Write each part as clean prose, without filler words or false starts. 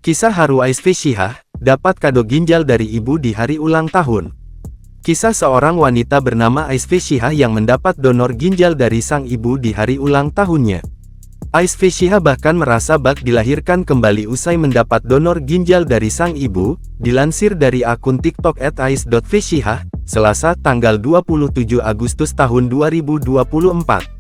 Kisah haru Ais Shihah, dapat kado ginjal dari ibu di hari ulang tahun. Kisah seorang wanita bernama Ais Shihah yang mendapat donor ginjal dari sang ibu di hari ulang tahunnya. Ais Shihah bahkan merasa bak dilahirkan kembali usai mendapat donor ginjal dari sang ibu, dilansir dari akun TikTok @ais.shihah, Selasa tanggal 27 Agustus tahun 2024.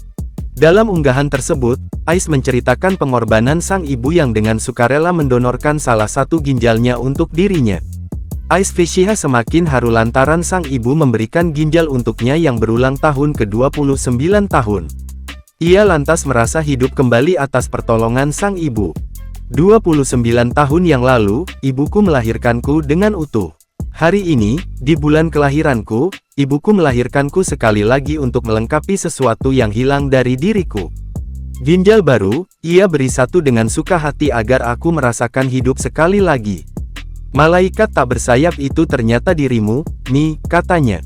Dalam unggahan tersebut, Ais menceritakan pengorbanan sang ibu yang dengan sukarela mendonorkan salah satu ginjalnya untuk dirinya. Ais Shihah semakin haru lantaran sang ibu memberikan ginjal untuknya yang berulang tahun ke-29 tahun. Ia lantas merasa hidup kembali atas pertolongan sang ibu. 29 tahun yang lalu, ibuku melahirkanku dengan utuh. Hari ini, di bulan kelahiranku, ibuku melahirkanku sekali lagi untuk melengkapi sesuatu yang hilang dari diriku. Ginjal baru, ia beri satu dengan suka hati agar aku merasakan hidup sekali lagi. Malaikat tak bersayap itu ternyata dirimu, Mi, katanya.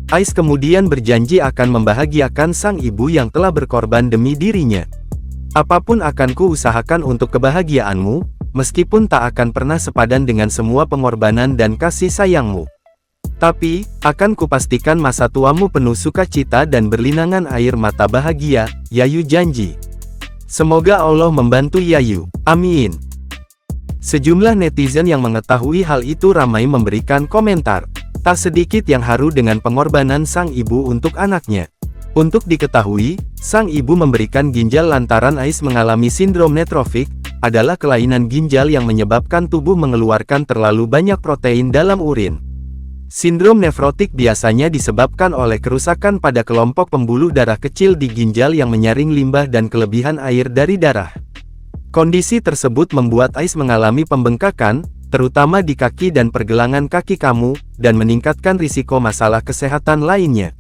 Ais kemudian berjanji akan membahagiakan sang ibu yang telah berkorban demi dirinya. Apapun akan kuusahakan untuk kebahagiaanmu, meskipun tak akan pernah sepadan dengan semua pengorbanan dan kasih sayangmu. Tapi, akan kupastikan masa tuamu penuh sukacita dan berlinangan air mata bahagia, Yayu janji. Semoga Allah membantu Yayu, amin. Sejumlah netizen yang mengetahui hal itu ramai memberikan komentar. Tak sedikit yang haru dengan pengorbanan sang ibu untuk anaknya. Untuk diketahui, sang ibu memberikan ginjal lantaran Ais mengalami sindrom netrofik, adalah kelainan ginjal yang menyebabkan tubuh mengeluarkan terlalu banyak protein dalam urin. Sindrom nefrotik biasanya disebabkan oleh kerusakan pada kelompok pembuluh darah kecil di ginjal yang menyaring limbah dan kelebihan air dari darah. Kondisi tersebut membuat Ais mengalami pembengkakan, terutama di kaki dan pergelangan kaki kamu, dan meningkatkan risiko masalah kesehatan lainnya.